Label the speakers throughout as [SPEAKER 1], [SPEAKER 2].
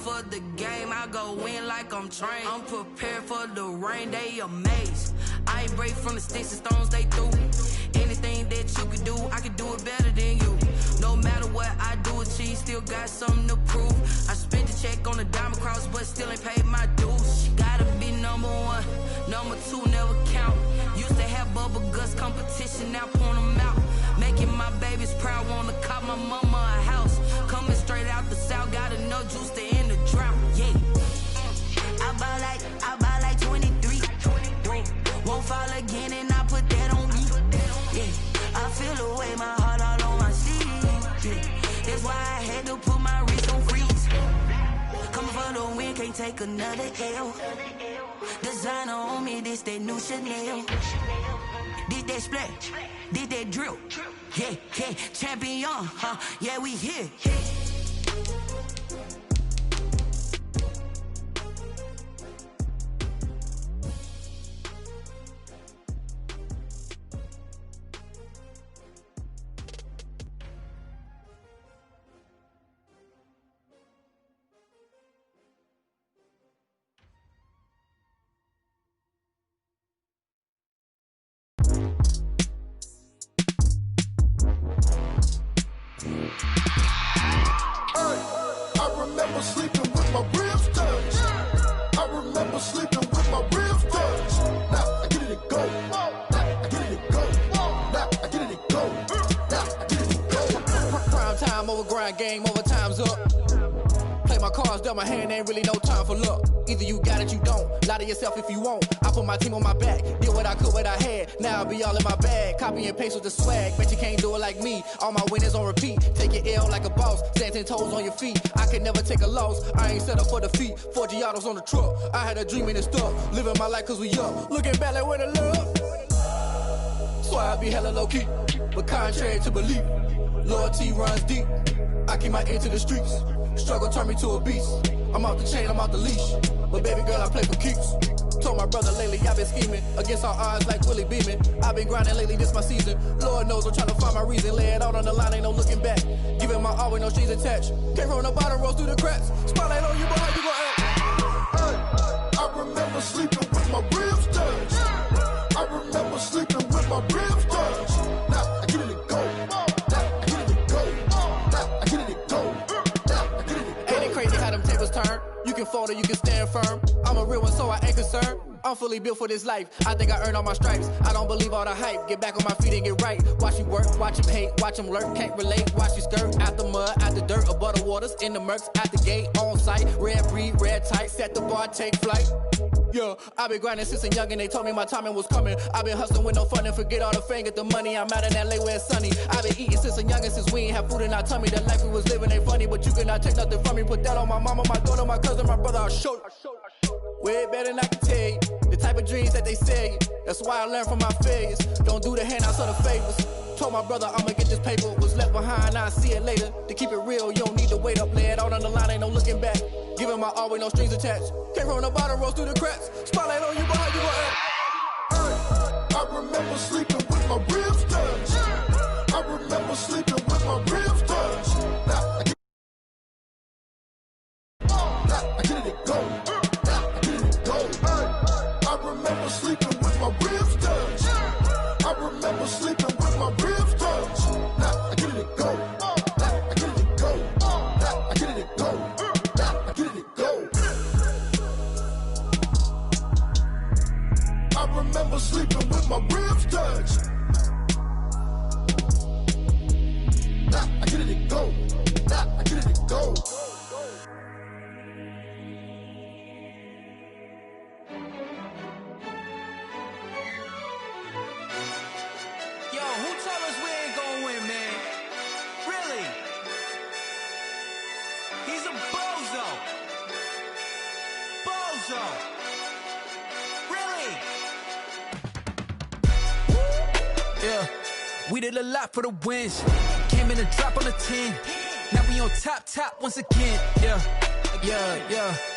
[SPEAKER 1] for the game, I go in like I'm trained. I'm prepared for the rain, they amazed. I ain't break from the sticks and stones they threw. Anything that you could do, I could do it better than you. No matter what I do achieve, still got something to prove. I spent the check on the diamond cross, but still ain't paid my dues. Gotta be number one, number two never count. Used to have bubble guts competition, now point them out. Making my babies proud, wanna cop my mama a house. Coming straight out the south, got enough juice to end the drought. Yeah, I buy like 23. Won't fall again, and I put that on me. Yeah, I feel the way, my heart all on my sleeve. Yeah, that's why I had to put my wrist on freeze. Coming for the win, can't take another L. Designer on me, this that new Chanel. Did that splash, did that drill. Yeah, yeah, champion, huh? Yeah, we here.
[SPEAKER 2] Game over, time's up. Play my cards dealt my hand, ain't really no time for luck. Either you got it, you don't. Lie to yourself if you won't. I put my team on my back, did what I could, what I had. Now I'll be all in my bag. Copy and paste with the swag. Bet you can't do it like me. All my winners on repeat. Take your L like a boss. Stand 10 toes on your feet. I can never take a loss. I ain't set up for defeat. 4 Giottos on the truck. I had a dream and it's stuck. Living my life cause we up. Looking back like where the love. So I be hella low key. But contrary to belief, loyalty runs deep. I keep my ear to the streets. Struggle turned me to a beast. I'm out the chain, I'm out the leash. But baby girl, I play for keeps. Told my brother lately, I've been scheming. Against all odds like Willie Beeman. I've been grinding lately, this my season. Lord knows I'm trying to find my reason. Lay it out on the line, ain't no looking back. Giving my all with no strings attached. Came from the bottom, rose through the cracks. Spotlight on you, boy, how you gon' act?
[SPEAKER 3] Hey, I remember sleeping with my ribs touched. I remember sleeping with my ribs touched. Now I get it to go.
[SPEAKER 2] You can fold or you can stand firm. I'm a real one, so I ain't concerned. I'm fully built for this life. I think I earned all my stripes. I don't believe all the hype. Get back on my feet and get right. Watch you work, watch him hate, watch him lurk. Can't relate, watch you skirt. Out the mud, out the dirt, above the waters, in the murks, out the gate, on site. Red breed, red tight, set the bar, take flight. Yeah, I been grinding since a young and they told me my timing was coming. I been hustling with no fun and forget all the fame, get the money. I'm out in LA where it's sunny. I been eating since a young and since we ain't have food in our tummy. The life we was living ain't funny, but you cannot take nothing from me. Put that on my mama, my daughter, my cousin, my brother, I'll show you. Way better than I can tell you. The type of dreams that they sell you. That's why I learned from my failures. Don't do the handouts or the favors. Told my brother I'ma get this paper. Was left behind, I'll see it later. To keep it real, you don't need to wait up. Lay it out on the line, ain't no looking back. Giving my all with no strings attached. Came from the bottom, rose through the cracks. Spotlight on you, boy, how you gon' act?
[SPEAKER 3] Hey, I remember sleeping with my ribs touched. I remember sleeping with my ribs touched. Now I get it to go. I remember sleeping with my ribs touched. I remember sleeping with my ribs touched. Now I get it to go. I get it to go. I get it to go. I get it to go. I remember sleeping with my ribs touched. Now I get it to go. I get it to go.
[SPEAKER 1] Really? Yeah, we did a lot for the wins. Came in and drop on the 10. Now we on top once again. Yeah.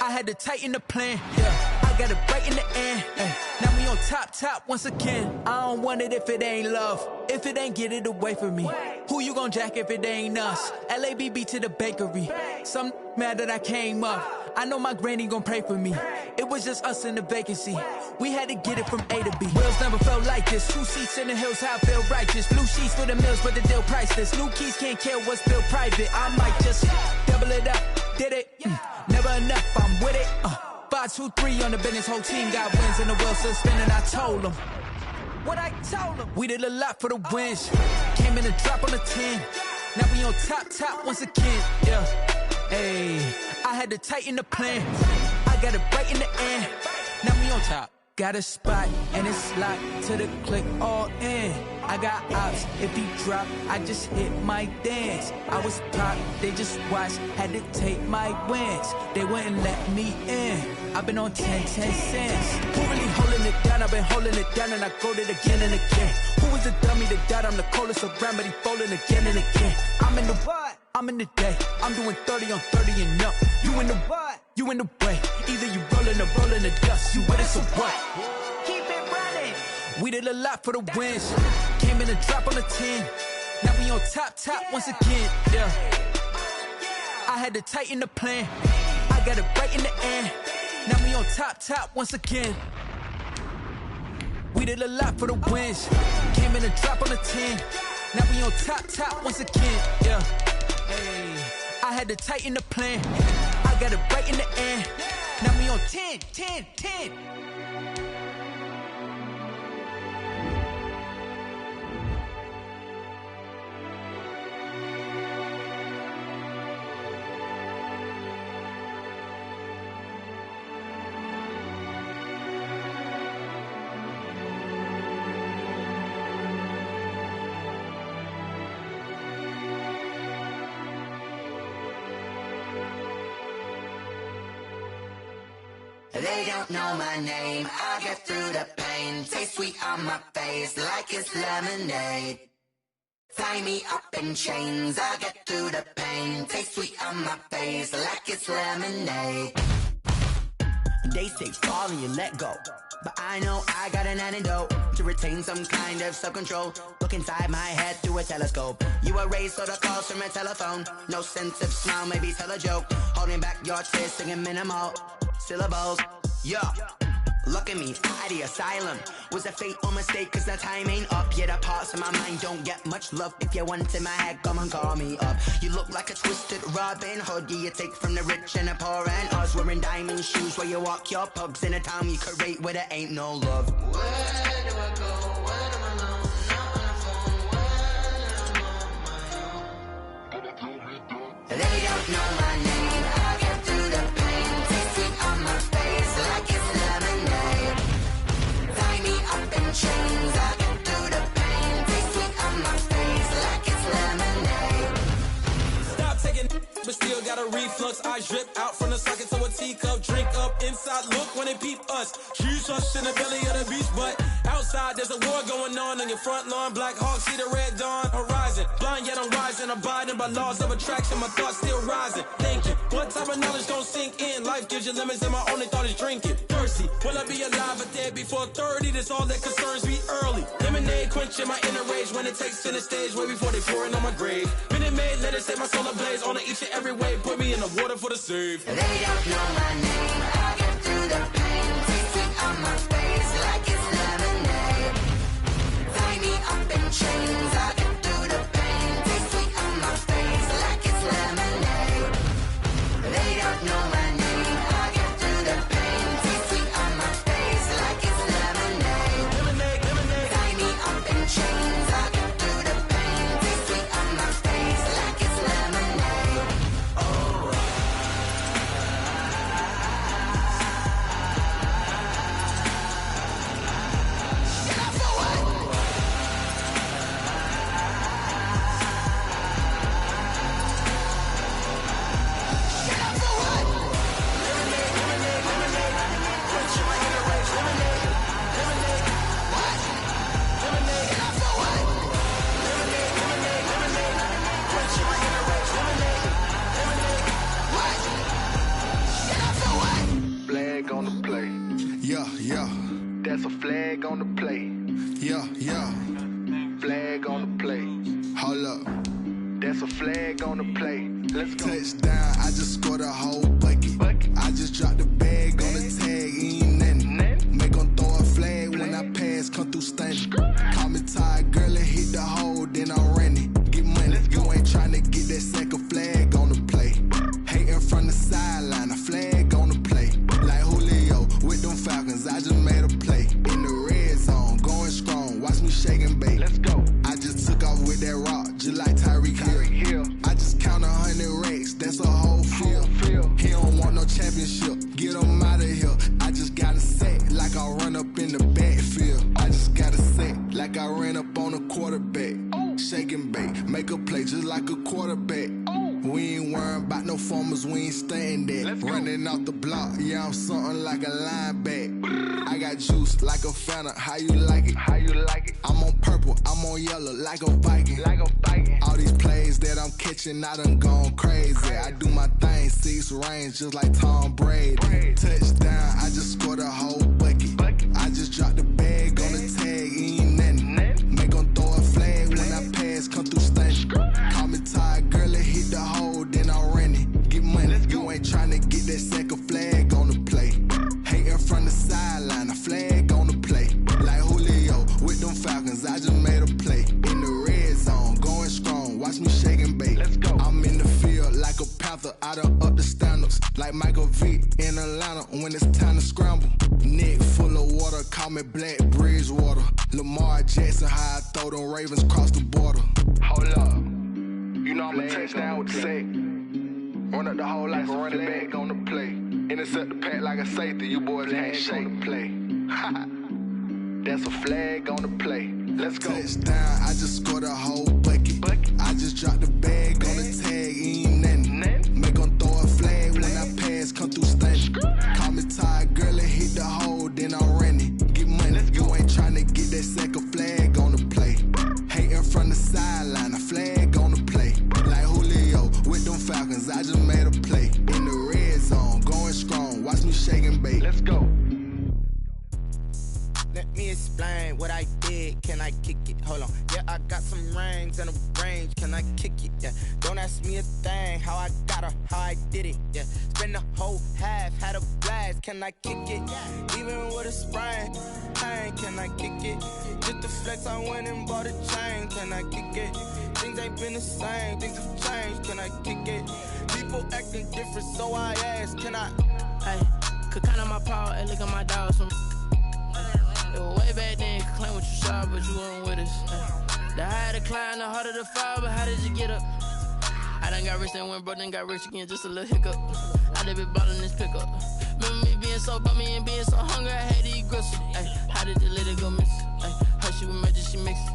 [SPEAKER 1] I had to tighten the plan. Yeah, I got it right in the end. Now we on top once again. I don't want it if it ain't love. If it ain't, get it away from me.
[SPEAKER 4] Who you gon' jack if it ain't us? LABB to the bakery. Some mad that I came up. I know my granny gon' pray for me. It was just us in the vacancy. We had to get it from A to B. Wheels never felt like this. 2 seats in the hills, how I feel righteous. Blue sheets for the mills, but the deal priceless. New keys can't care what's built private. I might just double it up. Did it? Never enough, I'm with it. 5, 2, 3 on the business. Whole team got wins and the wheels still spinning. I told them what I told them. We did a lot for the wins. Came in a drop on the 10. Now we on top once again. Yeah. Hey, I had to tighten the plan. I got it right in the end. Now we on top. Got a spot and it's locked to the click all in. I got ops, if he drop, I just hit my dance. I was pop, they just watched, had to take my wins. They wouldn't let me in. I've been on 10 cents. Who really holding it down? I've been holding it down and I go it again and again. Who was the dummy that died? I'm the coldest around, but he folding again and again. I'm in the what? I'm in the day. I'm doing 30 on 30 and up. You in the what? You in the way. Either you rolling or rolling the dust. You with us or what? Keep it running. We did a lot for the wins. Came in a drop on the 10. Now we on top once again. Yeah. I had to tighten the plan. I got it right in the end. Now we on top once again. We did a lot for the wins. Came in a drop on the 10. Now we on top once again. Yeah. Hey, I had to tighten the plan. I got it right in the end. Now we on 10.
[SPEAKER 5] They don't know my name, I get through the pain. Taste sweet on my face like it's lemonade. Tie me up in chains, I get through the pain. Taste sweet on my face like it's lemonade. They say fall and you let go, but I know I got an antidote to retain some kind of self-control. Look inside my head through a telescope. You erase all the calls from a telephone. No sense of smile, maybe tell a joke. Holding back your tears, singing minimal syllables. Yeah, look at me, at the asylum. Was a fate or mistake, cause the time ain't up. Yet the parts of my mind don't get much love. If you want in my head, come and call me up. You look like a twisted Robin Hood. You take from the rich and the poor and us. Wearing diamond shoes where you walk your pugs in a town you create where there ain't no love. Where do I go? Where am I alone? Not on the phone. When I'm on my own. They don't know my name. I get through the pain. Taste sweet on my face like it's lemonade. Tie me up in chains. I get through the pain. Taste sweet on my face like it's lemonade.
[SPEAKER 6] Stop taking, but still got a reflux. I drip out from the socket to a teacup. Drink up inside. Look when they peep us. Choose us in the belly of the beast, but outside there's a war going on your front lawn. Black Hawk see the red dawn horizon. Blind yet I'm rising, abiding by laws of attraction. My thoughts still rising. Thinking, what type of knowledge gon' sink in? Life gives you limits, and my only thought is drinking. Thirsty, will I be alive or dead before 30? That's all that concerns me early. Lemonade quenching my inner rage when it takes center stage way before they pour it on my grave. Minute Maid, let it set my soul ablaze. On each and every way, put me in the water for the save.
[SPEAKER 5] They don't know my name. I get through the pain. Taste sweet on my face like it's lemonade. Tie me up in chains. I get through the pain. Taste sweet on my face like it's lemonade. They don't know my name. I get through the pain. Taste sweet on my face like it's lemonade. Tie me up in chains. I get through the pain. Taste sweet on my face like it's lemonade. Oh. Get up for what?
[SPEAKER 3] ain't staying there. Running off the block, yeah, I'm something like a linebacker. I got juice like a Fanta, how you like it? How you like it? I'm on purple, I'm on yellow, like a Viking. Like a Viking. All these plays that I'm catching, I done gone crazy. I do my thing, 6 range, just like Tom Brady. Touchdown, I just scored a whole bucket. I just dropped the bag on the tag, ain't nothing. Make 'em throw a flag when I pass, come through stunning. Call me tired, girl, it hit the hole, then I'm running. Get money, you ain't tryna get that second flag on the play. Hating from the sideline, a flag on the play. Like Julio with them Falcons, I just made a play. In the red zone, going strong, watch me shake and bake. I'm in the field like a Panther, I done up the standards. Like Michael Vick in Atlanta when it's time to scramble. Neck full of water, call me Black Bridgewater. Lamar Jackson, how I throw them Ravens cross the border. Hold up, you know I'm a touchdown with the sack. Run up the whole like a running back on the play. Intercept the pack like a safety, you boys ain't shake on the play. That's a flag on the play. Let's go. Touchdown, I just scored a whole bucket. I just dropped the bag on the tag, ain't nothing. Make 'em throw a flag when I pass, come through stunning. Call me tired, girl, it hit the hole, then I'm running. Get money, you ain't tryna get that second flag on the play. Hating from the sideline, a flag on the play. Like Julio with them Falcons, I just made a play. In the red zone, going strong, watch me shake and bake. Let's go.
[SPEAKER 7] Let me explain what I did, can I kick it? Hold on, yeah, I got some rings and a range, can I kick it? Yeah, don't ask me a thing, how I got her, how I did it? Yeah, spend the whole half, had a blast, can I kick it? Even with a sprain, pain, can I kick it? Just the flex, I went and bought a chain, can I kick it? Things ain't been the same, things have changed, can I kick it? People acting different, so I ask, can I?
[SPEAKER 1] Hey, could count on my power, hey, look at my dogs from. It was way back then, could claim what you saw, but you weren't with us. The higher the climb, the harder the fall, but how did you get up? I done got rich and went broke, then got rich again, just a little hiccup. I done been ballin' this pickup. Remember me being so bummy and being so hungry, I had to eat gristle. Ay, how did you let it go miss? Ay, her she was magic, she mixed.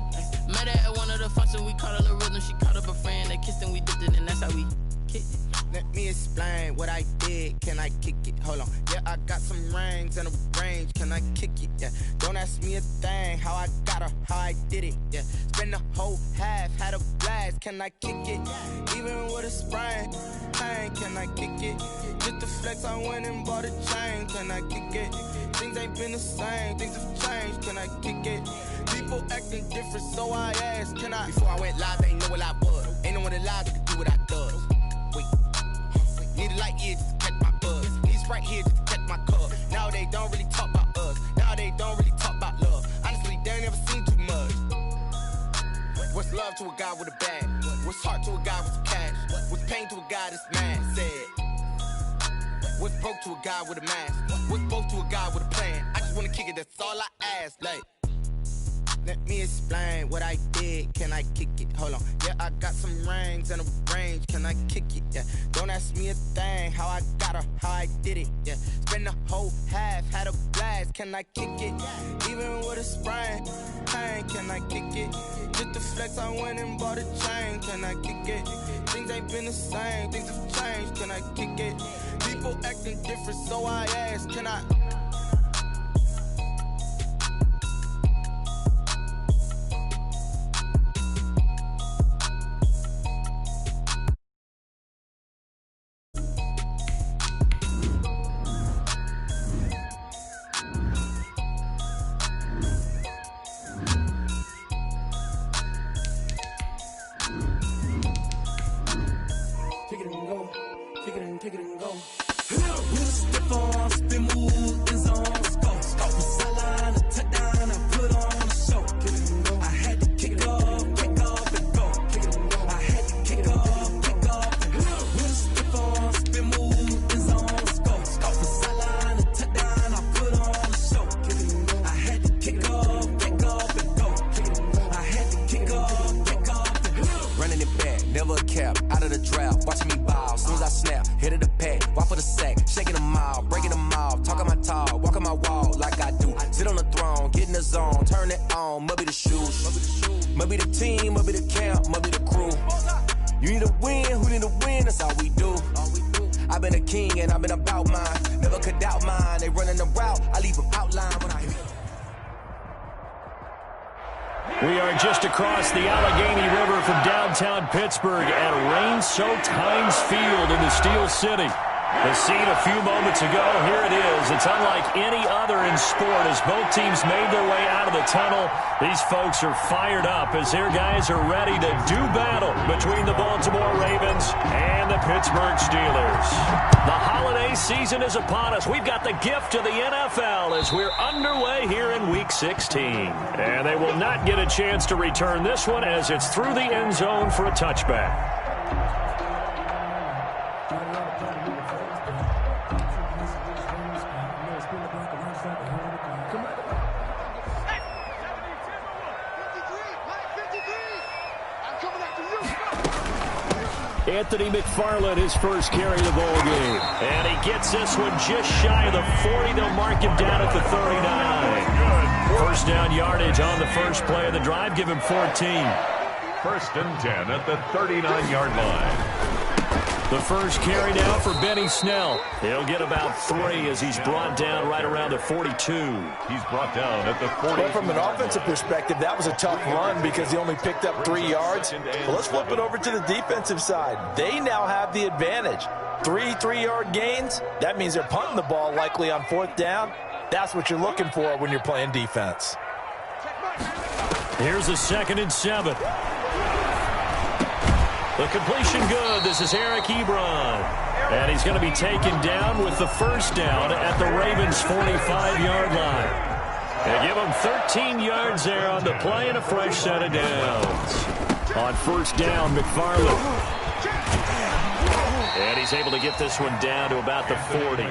[SPEAKER 1] Met her at one of the functions, we caught a little rhythm, she caught up a friend, they kissed and we dipped it, and that's how we kicked it.
[SPEAKER 7] Let me explain what I did, can I kick it? Hold on, yeah, I got some rings and a range, can I kick it? Yeah, don't ask me a thing, how I got her, how I did it? Yeah, spend the whole half, had a blast, can I kick it? Even with a sprain, pain, can I kick it? Just the flex, I went and bought a chain, can I kick it? Things ain't been the same, things have changed, can I kick it? People acting different, so I asked, can I? Before I went live, they ain't know what I was. Ain't no one alive that could do what I does. Wait. Need a light year just to catch my buzz. Need Sprite here just to catch my cup. Now they don't really talk about us. Now they don't really talk about love. Honestly, they ain't never seen too much. What's love to a guy with a bag? What's heart to a guy with some cash? What's pain to a guy that's mad? Said. What's broke to a guy with a mask? What's both to a guy with a plan? I just wanna kick it, that's all I ask. Like, let me explain what I did, can I kick it? Hold on, yeah, I got some rings and a range, can I kick it? Yeah, don't ask me a thing, how I got her, how I did it? Yeah, spend the whole half, had a blast, can I kick it? Even with a sprain, pain, can I kick it? Just the flex, I went and bought a chain, can I kick it? Things ain't been the same, things have changed, can I kick it? People acting different, so I ask, can I? about mine. Never could doubt mine. They running the route, I leave them outline when I hit.
[SPEAKER 8] We are just across the Allegheny River from downtown Pittsburgh at rain-soaked Heinz Field in the Steel City. The scene a few moments ago, here it is. It's unlike any other in sport as both teams made their way out of the tunnel. These folks are fired up as their guys are ready to do battle between the Baltimore Ravens and the Pittsburgh Steelers. The holiday season is upon us. We've got the gift of the NFL as we're underway here in Week 16. And they will not get a chance to return this one as it's through the end zone for a touchback. Anthony McFarland, his first carry of the ball game. And he gets this one just shy of the 40. They'll mark him down at the 39. First down yardage on the first play of the drive. Give him 14.
[SPEAKER 9] First and 10 at the 39-yard line.
[SPEAKER 8] The first carry now for Benny Snell. He'll get about 3 as he's brought down right around the 42.
[SPEAKER 9] He's brought down at the 40.
[SPEAKER 10] Well, from an offensive perspective, that was a tough run because he only picked up 3 yards. Well, let's flip it over to the defensive side. They now have the advantage. 3 3-yard gains. That means they're punting the ball likely on 4th down. That's what you're looking for when you're playing defense.
[SPEAKER 8] Here's a 2nd and 7. The completion good. This is Eric Ebron. And he's going to be taken down with the first down at the Ravens' 45-yard line. They give him 13 yards there on the play and a fresh set of downs. On first down, McFarland. And he's able to get this one down to about the 40.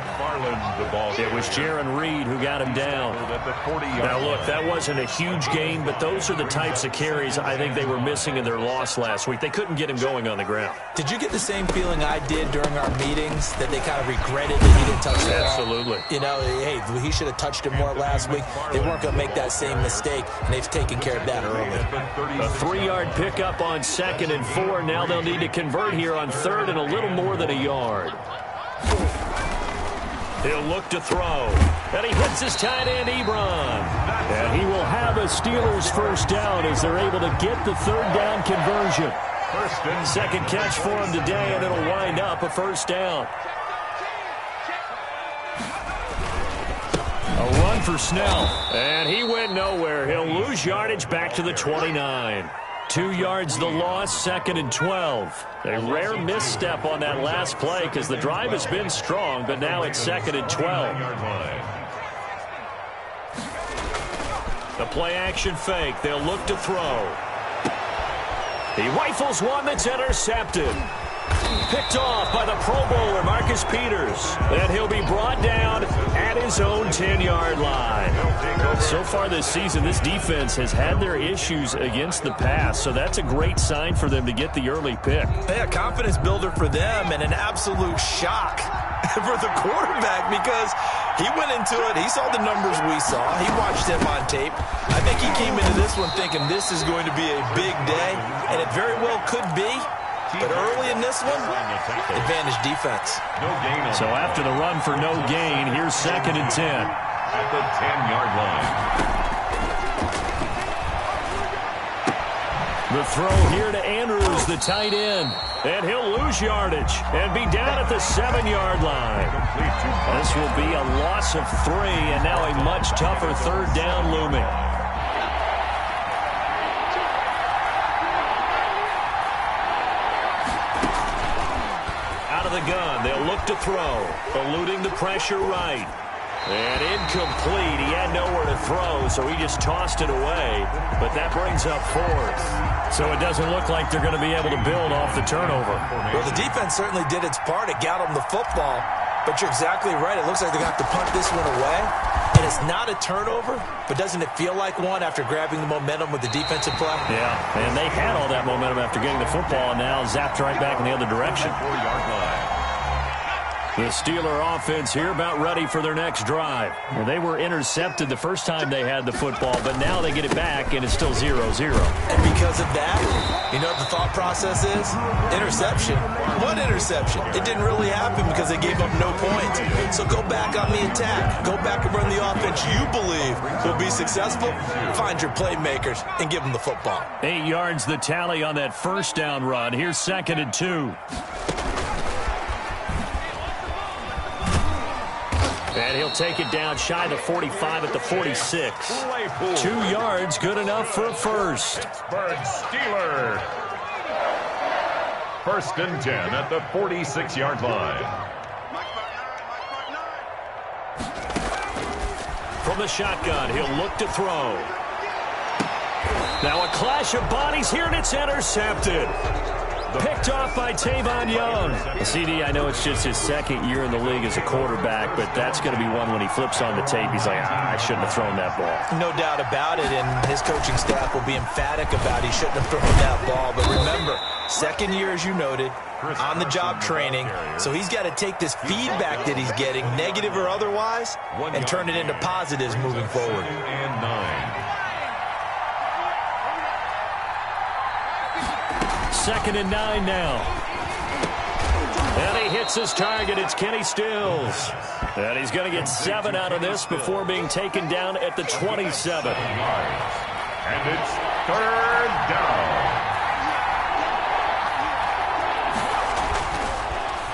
[SPEAKER 8] It was Jaron Reed who got him down. Now, look, that wasn't a huge gain, but those are the types of carries I think they were missing in their loss last week. They couldn't get him going on the ground.
[SPEAKER 10] Did you get the same feeling I did during our meetings, that they kind of regretted that he didn't touch the ball?
[SPEAKER 8] Absolutely.
[SPEAKER 10] You know, hey, he should have touched it more last week. They weren't going to make that same mistake, and they've taken care of that early.
[SPEAKER 8] A 3-yard pickup on 2nd and 4. Now they'll need to convert here on 3rd and a little more than a yard. He'll look to throw. And he hits his tight end, Ebron. And he will have a Steelers first down as they're able to get the 3rd down conversion. Second catch for him today, and it'll wind up a first down. A run for Snell. And he went nowhere. He'll lose yardage back to the 29. 2 yards the loss, 2nd and 12. A rare misstep on that last play because the drive has been strong, but now it's 2nd and 12. The play action fake. They'll look to throw. He rifles one that's intercepted. Picked off by the Pro Bowler, Marcus Peters. Then he'll be brought down at his own 10-yard line. So far this season, this defense has had their issues against the pass, so that's a great sign for them to get the early pick.
[SPEAKER 10] Yeah, confidence builder for them and an absolute shock for the quarterback because he went into it. He saw the numbers we saw. He watched them on tape. I think he came into this one thinking this is going to be a big day, and it very well could be. But early in this one, advantage defense.
[SPEAKER 9] No gain on
[SPEAKER 8] so after the run for no gain, here's 2nd and 10.
[SPEAKER 9] At the 10-yard line.
[SPEAKER 8] The throw here to Andrews, the tight end. And he'll lose yardage and be down at the 7-yard line. This will be a loss of 3, and now a much tougher 3rd down looming. The gun. They'll look to throw. Eluding the pressure right. And incomplete. He had nowhere to throw, so he just tossed it away. But that brings up 4th. So it doesn't look like they're going to be able to build off the turnover.
[SPEAKER 10] Well, the defense certainly did its part. It got them the football. But you're exactly right. It looks like they're going to have to punt this one away. And it's not a turnover, but doesn't it feel like one after grabbing the momentum with the defensive play?
[SPEAKER 8] Yeah, and they had all that momentum after getting the football, and now zapped right back in the other direction. The Steeler offense here about ready for their next drive. Well, they were intercepted the first time they had the football, but now they get it back, and it's still 0-0.
[SPEAKER 10] And because of that, you know what the thought process is? Interception. What interception? It didn't really happen because they gave up no points. So go back on the attack. Go back and run the offense you believe will be successful. Find your playmakers and give them the football.
[SPEAKER 8] 8 yards the tally on that first down run. Here's 2nd and 2. And he'll take it down shy of the 45 at the 46. 2 yards, good enough for a first.
[SPEAKER 9] Pittsburgh Steelers. 1st and 10 at the 46-yard line.
[SPEAKER 8] From the shotgun, he'll look to throw. Now a clash of bodies here, and it's intercepted. Picked off by Tavon Young. CD, I know it's just his 2nd year in the league as a quarterback, but that's going to be one when he flips on the tape. He's like, I shouldn't have thrown that ball.
[SPEAKER 10] No doubt about it, and his coaching staff will be emphatic about he shouldn't have thrown that ball. But remember, 2nd year, as you noted, on-the-job training, so he's got to take this feedback that he's getting, negative or otherwise, and turn it into positives moving forward.
[SPEAKER 9] 2nd and 9.
[SPEAKER 8] 2nd and 9 now. And he hits his target. It's Kenny Stills. And he's going to get 7 out of this before being taken down at the 27.
[SPEAKER 9] And it's 3rd down.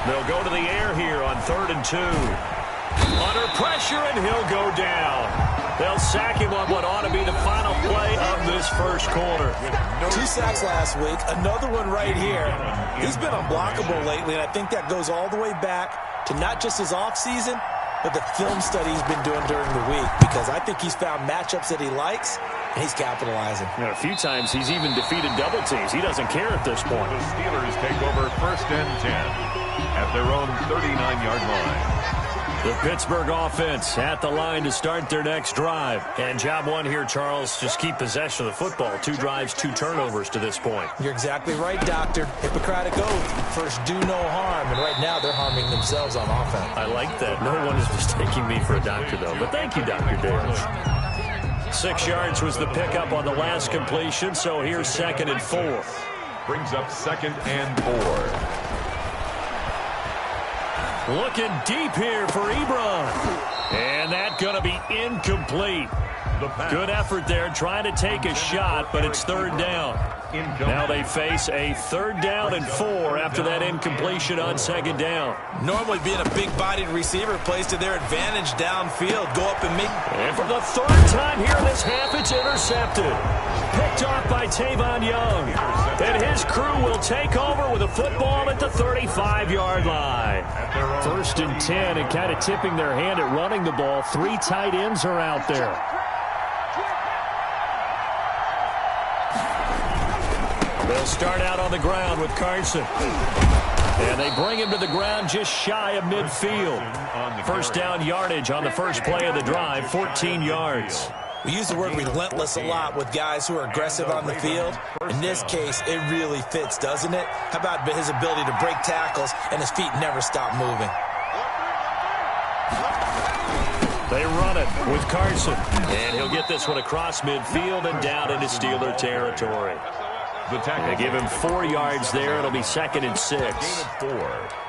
[SPEAKER 8] They'll go to the air here on 3rd and 2. Under pressure, and he'll go down. They'll sack him on what ought to be the final play of this first quarter.
[SPEAKER 10] 2 sacks last week, another one right here. He's been unblockable lately, and I think that goes all the way back to not just his offseason, but the film study he's been doing during the week, because I think he's found matchups that he likes, and he's capitalizing.
[SPEAKER 8] And a few times he's even defeated double teams. He doesn't care at this point.
[SPEAKER 9] The Steelers take over 1st and 10 at their own 39-yard line.
[SPEAKER 8] The Pittsburgh offense at the line to start their next drive. And job one here, Charles, just keep possession of the football. 2 drives, 2 turnovers to this point.
[SPEAKER 10] You're exactly right, Doctor. Hippocratic oath. First, do no harm. And right now, they're harming themselves on offense.
[SPEAKER 8] I like that. No one is mistaking me for a doctor, though. But thank you, Dr. Dale. 6 yards was the pickup on the last completion, so here's 2nd and 4.
[SPEAKER 9] Brings up 2nd and 4.
[SPEAKER 8] Looking deep here for Ebron. And that's going to be incomplete. Good effort there, trying to take a shot, but it's 3rd down. Now they face a 3rd down and 4 after that incompletion on 2nd down.
[SPEAKER 10] Normally being a big-bodied receiver plays to their advantage downfield. Go up and make...
[SPEAKER 8] And for the 3rd time here in this half, it's intercepted. Picked off by Tavon Young. And his crew will take over with a football at the 35-yard line. 1st and 10, and kind of tipping their hand at running the ball. 3 tight ends are out there. They'll start out on the ground with Carson. And they bring him to the ground just shy of midfield. 1st down yardage on the first play of the drive, 14 yards.
[SPEAKER 10] We use the word relentless a lot with guys who are aggressive on the field. In this case, it really fits, doesn't it? How about his ability to break tackles and his feet never stop moving?
[SPEAKER 8] They run it with Carson. And he'll get this one across midfield and down into Steeler territory. They give him 4 yards there. It'll be 2nd and 6.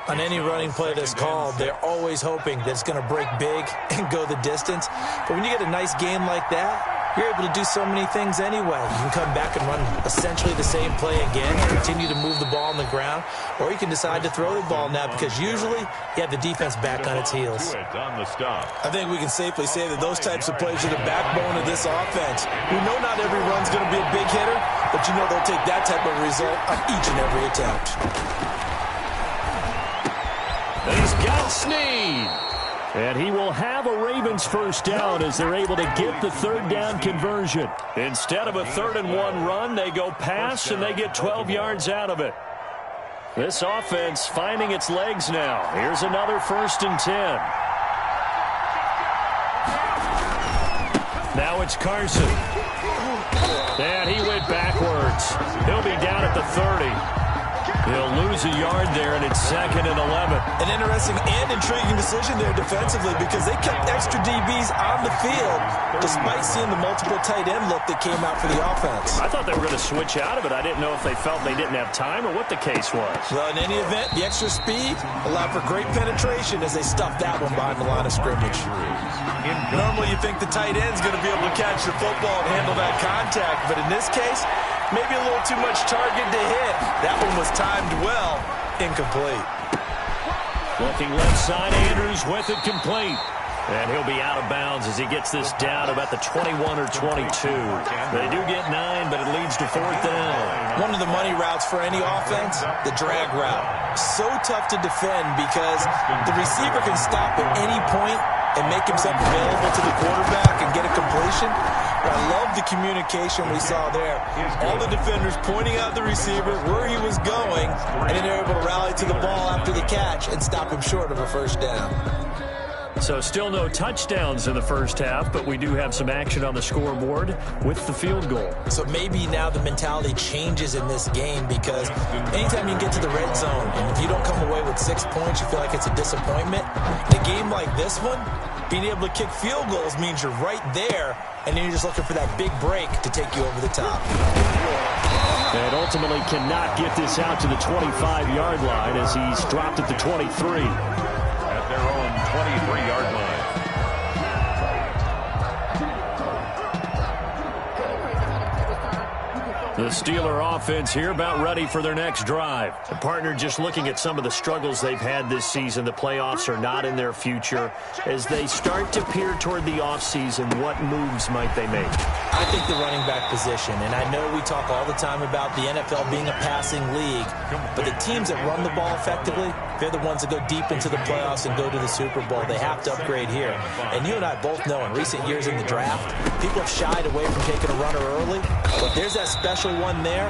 [SPEAKER 10] On any running play that's called, they're always hoping that it's going to break big and go the distance. But when you get a nice game like that, you're able to do so many things anyway. You can come back and run essentially the same play again, continue to move the ball on the ground, or you can decide to throw the ball now because usually you have the defense back on its heels.
[SPEAKER 9] I
[SPEAKER 10] think we can safely say that those types of plays are the backbone of this offense. We know not every run's going to be a big hitter, but you know they'll take that type of result on each and every attempt.
[SPEAKER 8] He's got Snead. And he will have a Ravens 1st down as they're able to get the 3rd down conversion. Instead of a 3rd and 1 run, they go pass and they get 12 yards out of it. This offense finding its legs now. Here's another 1st and 10. Now it's Carson. And he went backwards. He'll be down at the 30. He'll lose a yard there, and it's 2nd and 11.
[SPEAKER 10] An interesting and intriguing decision there defensively because they kept extra DBs on the field despite seeing the multiple tight end look that came out for the offense.
[SPEAKER 8] I thought they were going to switch out of it. I didn't know if they felt they didn't have time or what the case was.
[SPEAKER 10] Well, in any event, the extra speed allowed for great penetration as they stuffed that one behind the line of scrimmage. Normally you think the tight end's going to be able to catch the football and handle that contact, but in this case, maybe a little too much target to hit. That one was timed well, incomplete.
[SPEAKER 8] Looking left side, Andrews with it complete. And he'll be out of bounds as he gets this down about the 21 or 22. They do get 9, but it leads to 4th down.
[SPEAKER 10] One of the money routes for any offense, the drag route. So tough to defend because the receiver can stop at any point and make himself available to the quarterback and get a completion. But I love the communication we saw there. All the defenders pointing out the receiver where he was going, and then they're able to rally to the ball after the catch and stop him short of a first down.
[SPEAKER 8] So still no touchdowns in the first half, but we do have some action on the scoreboard with the field goal.
[SPEAKER 10] So maybe now the mentality changes in this game because anytime you get to the red zone, and if you don't come away with 6 points, you feel like it's a disappointment. In a game like this one, being able to kick field goals means you're right there, and then you're just looking for that big break to take you over the top.
[SPEAKER 8] And ultimately cannot get this out to the 25-yard line as he's dropped at the 23.
[SPEAKER 9] At their own 23-yard line.
[SPEAKER 8] The Steeler offense here about ready for their next drive. The partner just looking at some of the struggles they've had this season. The playoffs are not in their future. As they start to peer toward the offseason, what moves might they make?
[SPEAKER 10] I think the running back position, and I know we talk all the time about the NFL being a passing league, but the teams that run the ball effectively, they're the ones that go deep into the playoffs and go to the Super Bowl. They have to upgrade here. And you and I both know in recent years in the draft, people have shied away from taking a runner early, but there's that special one there.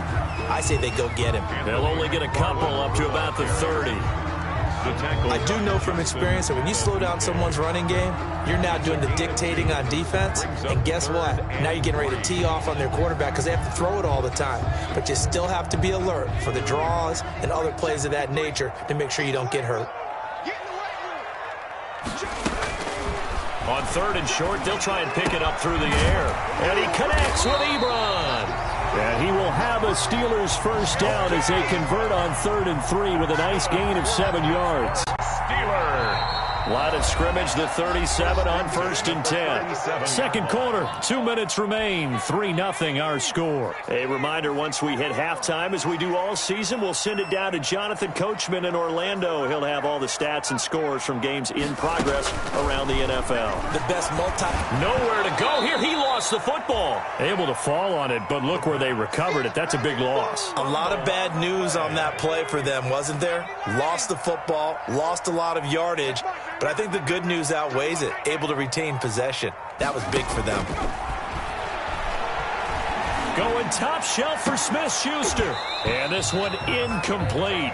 [SPEAKER 10] I say they go get him.
[SPEAKER 8] They'll only get a couple up to about the 30.
[SPEAKER 10] I do know from experience that when you slow down someone's running game, you're now doing the dictating on defense. And guess what? Now you're getting ready to tee off on their quarterback because they have to throw it all the time. But you still have to be alert for the draws and other plays of that nature to make sure you don't get hurt.
[SPEAKER 8] On 3rd and short, they'll try and pick it up through the air. And he connects with Ebron. And he will have a Steelers first down as they convert on 3rd and 3 with a nice gain of 7 yards.
[SPEAKER 9] Steelers.
[SPEAKER 8] Line of scrimmage, the 37 on 1st and 10. Second quarter, 2 minutes remain. 3-0 our score. A reminder, once we hit halftime, as we do all season, we'll send it down to Jonathan Coachman in Orlando. He'll have all the stats and scores from games in progress around the NFL.
[SPEAKER 10] The best
[SPEAKER 8] Nowhere to go here. He lost the football. Able to fall on it, but look where they recovered it. That's a big loss.
[SPEAKER 10] A lot of bad news on that play for them, wasn't there? Lost the football, lost a lot of yardage. But I think the good news outweighs it. Able to retain possession. That was big for them.
[SPEAKER 8] Going top shelf for Smith-Schuster. And this one incomplete.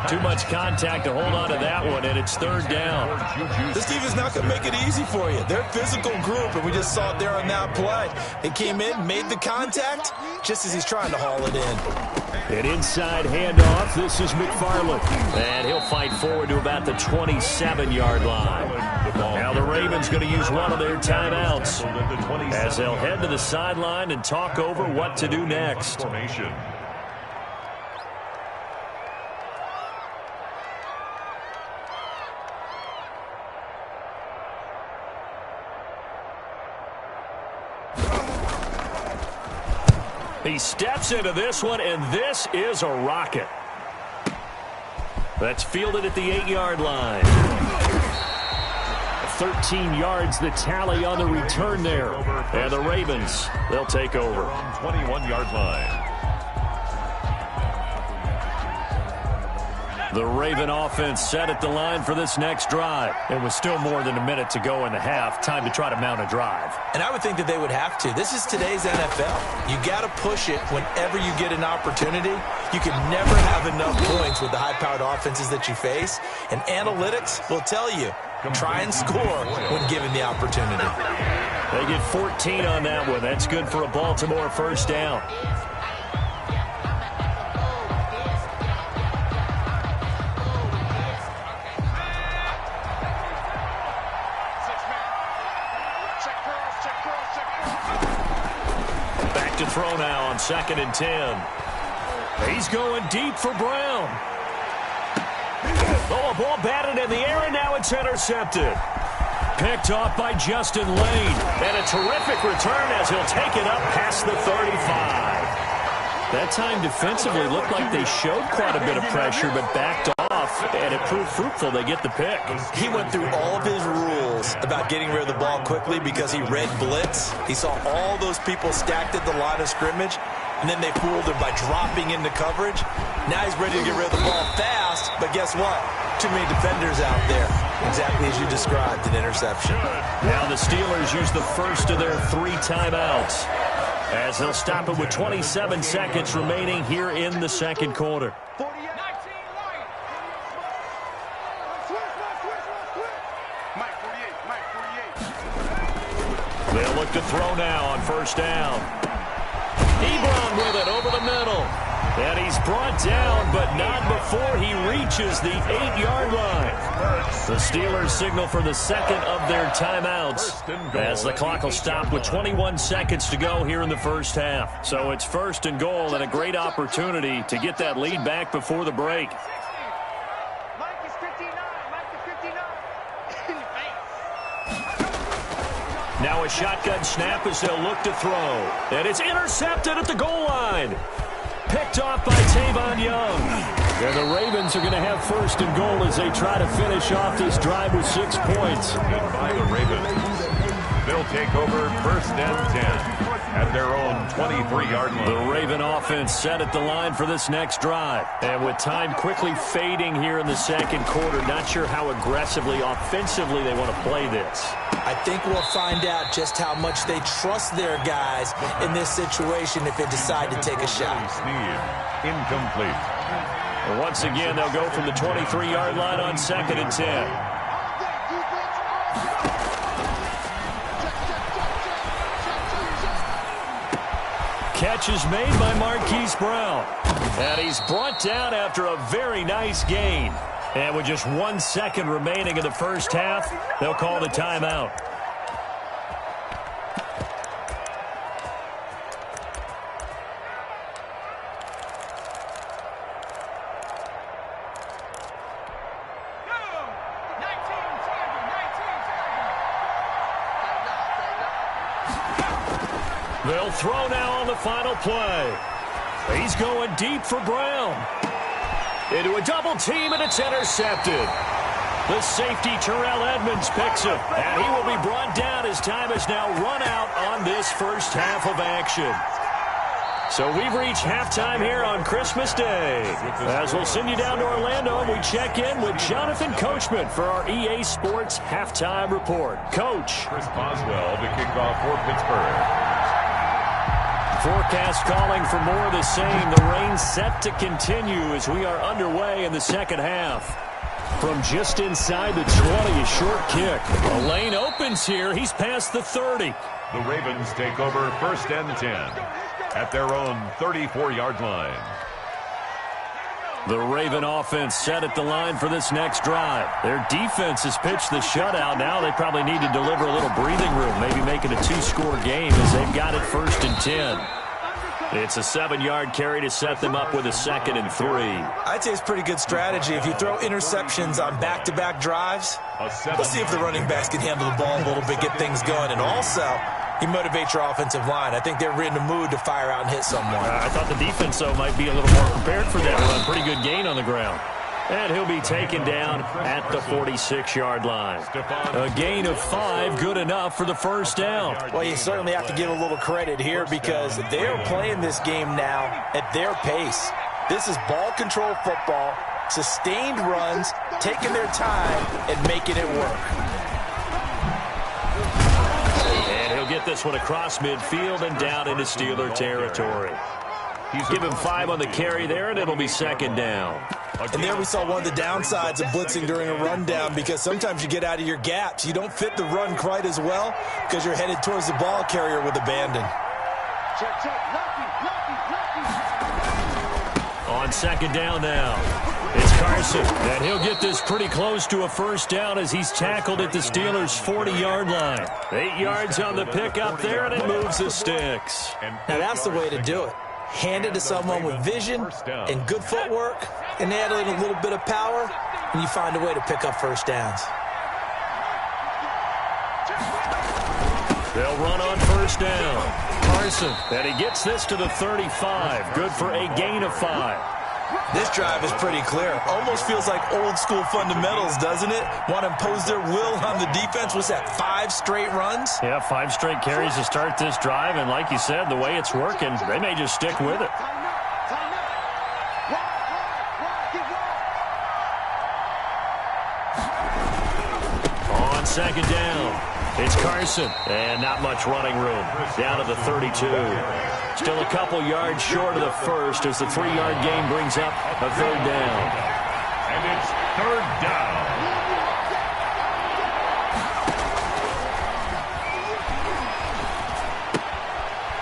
[SPEAKER 8] Too much contact to hold on to that one, and it's 3rd down.
[SPEAKER 10] This team is not going to make it easy for you. They're a physical group, and we just saw it there on that play. They came in, made the contact, just as he's trying to haul it in.
[SPEAKER 8] An inside handoff. This is McFarland. And he'll fight forward to about the 27-yard line. Now the Ravens going to use one of their timeouts as they'll head to the sideline and talk over what to do next. He steps into this one, and this is a rocket. That's fielded at the 8-yard line. 13 yards the tally on the return there. And the Ravens, they'll take over.
[SPEAKER 9] 21-yard line.
[SPEAKER 8] The Raven offense set at the line for this next drive. And with still more than a minute to go in the half, time to try to mount a drive.
[SPEAKER 10] And I would think that they would have to. This is today's NFL. You got to push it whenever you get an opportunity. You can never have enough points with the high-powered offenses that you face. And analytics will tell you, try and score when given the opportunity.
[SPEAKER 8] They get 14 on that one. That's good for a Baltimore first down. look to throw now on 2nd and 10. He's going deep for Brown. Oh, a ball batted in the air, and now it's intercepted. Picked off by Justin Lane. And a terrific return as he'll take it up past the 35. That time defensively looked like they showed quite a bit of pressure, but backed off, and it proved fruitful. They get the pick.
[SPEAKER 10] He went through all of his rules about getting rid of the ball quickly because he read blitz. He saw all those people stacked at the line of scrimmage, and then they fooled him by dropping into coverage. Now he's ready to get rid of the ball fast, but guess what? Too many defenders out there. Exactly as you described, an interception.
[SPEAKER 8] Now the Steelers use the first of their 3 timeouts, as they'll stop it with 27 seconds remaining here in the second quarter. They'll look to throw now on 1st down. Ebron with it over the middle. And he's brought down, but not before he reaches the 8-yard line. The Steelers signal for the second of their timeouts, as the clock will stop with 21 seconds to go here in the first half. So it's 1st and goal, and a great opportunity to get that lead back before the break. Now a shotgun snap as they'll look to throw. And it's intercepted at the goal line. Picked off by Tavon Young. And the Ravens are going to have 1st and goal as they try to finish off this drive with 6 points.
[SPEAKER 9] And by the Ravens, they'll take over 1st and 10 at their own 23-yard line.
[SPEAKER 8] The Raven offense set at the line for this next drive. And with time quickly fading here in the second quarter, not sure how aggressively, offensively they want to play this.
[SPEAKER 10] I think we'll find out just how much they trust their guys in this situation if they decide to take a shot.
[SPEAKER 9] Incomplete.
[SPEAKER 8] Once again, they'll go from the 23-yard line on 2nd and 10. Catch is made by Marquise Brown. And he's brought down after a very nice gain. And with just 1 second remaining in the first half, they'll call the timeout. They'll throw now on the final play. He's going deep for Brown. Into a double team, and it's intercepted. The safety, Terrell Edmonds, picks him. And he will be brought down as time has now run out on this first half of action. So we've reached halftime here on Christmas Day. As we'll send you down to Orlando, we check in with Jonathan Coachman for our EA Sports Halftime Report. Coach.
[SPEAKER 9] Chris Boswell to kick off for Pittsburgh.
[SPEAKER 8] Forecast calling for more of the same. The rain set to continue as we are underway in the second half. From just inside the 20, a short kick. A lane opens here. He's past the 30.
[SPEAKER 9] The Ravens take over 1st and 10 at their own 34-yard line.
[SPEAKER 8] The Raven offense set at the line for this next drive. Their defense has pitched the shutout. Now they probably need to deliver a little breathing room, maybe make it a 2-score game as they've got it 1st and 10. It's a 7-yard carry to set them up with a 2nd and 3.
[SPEAKER 10] I'd say it's pretty good strategy. If you throw interceptions on back-to-back drives, let's see if the running backs can handle the ball a little bit, get things going. And also, he motivates your offensive line. I think they're in the mood to fire out and hit someone.
[SPEAKER 8] I thought the defense, though, might be a little more prepared for that run. Pretty good gain on the ground. And he'll be taken down at the 46-yard line. A gain of 5, good enough for the first down.
[SPEAKER 10] Well, you certainly have to give a little credit here because they're playing this game now at their pace. This is ball control football, sustained runs, taking their time, and making it work.
[SPEAKER 8] And he'll get this one across midfield and down into Steeler territory. Give him 5 on the carry there, and it'll be 2nd down.
[SPEAKER 10] And there we saw one of the downsides of blitzing during a rundown because sometimes you get out of your gaps. You don't fit the run quite as well because you're headed towards the ball carrier with abandon.
[SPEAKER 8] On 2nd down now. It's Carson, and he'll get this pretty close to a first down as he's tackled at the Steelers' 40-yard line. 8 yards on the pickup there, and it moves the sticks.
[SPEAKER 10] Now that's the way to do it. Hand it to someone with vision and good footwork, and add in a little bit of power, and you find a way to pick up first downs.
[SPEAKER 8] They'll run on first down. Carson, and he gets this to the 35. Good for a gain of 5.
[SPEAKER 10] This drive is pretty clear. Almost feels like old school fundamentals, doesn't it? Want to impose their will on the defense. What's that, 5 straight runs?
[SPEAKER 8] Yeah, 5 straight carries to start this drive, and like you said, the way it's working, they may just stick with it. On second down, it's Carson, and not much running room. Down to the 32. Still a couple yards short of the first as the 3-yard gain brings up a third down.
[SPEAKER 9] And it's third down.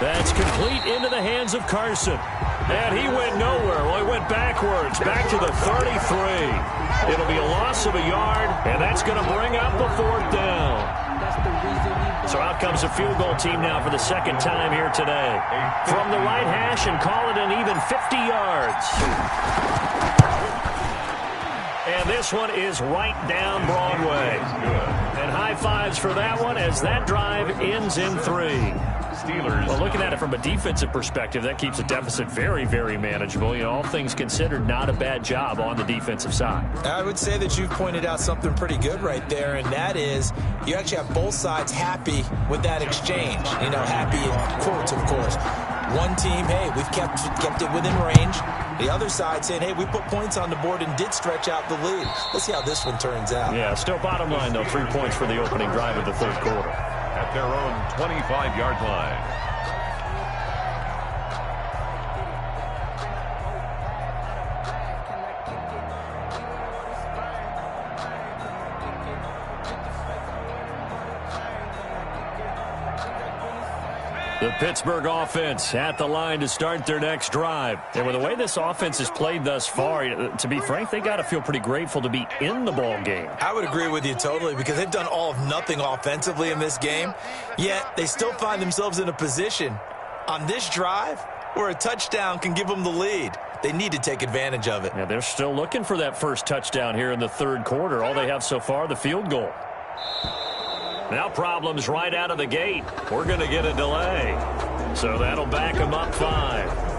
[SPEAKER 8] That's complete into the hands of Carson. And he went nowhere. Well, he went backwards, back to the 33. It'll be a loss of a yard, and that's going to bring up the fourth down. So out comes a field goal team now for the second time here today. From the right hash and call it an even 50 yards. And this one is right down Broadway. And high fives for that one as that drive ends in 3.
[SPEAKER 9] Steelers.
[SPEAKER 8] Well, looking at it from a defensive perspective, that keeps the deficit very, very manageable. You know, all things considered, not a bad job on the defensive side.
[SPEAKER 10] I would say that you've pointed out something pretty good right there, and that is you actually have both sides happy with that exchange. You know, happy in quotes, of course. One team, hey, we've kept it within range. The other side saying, hey, we put points on the board and did stretch out the lead. Let's see how this one turns out.
[SPEAKER 8] Yeah, still bottom line, though, 3 points for the opening drive of the third quarter.
[SPEAKER 9] At their own 25-yard line.
[SPEAKER 8] The Pittsburgh offense at the line to start their next drive. And with the way this offense has played thus far, to be frank, they got to feel pretty grateful to be in the ball game.
[SPEAKER 10] I would agree with you totally because they've done all of nothing offensively in this game, yet they still find themselves in a position on this drive where a touchdown can give them the lead. They need to take advantage of it.
[SPEAKER 8] Yeah, they're still looking for that first touchdown here in the third quarter. All they have so far, the field goal. Now problems right out of the gate. We're going to get a delay. So that'll back them up 5.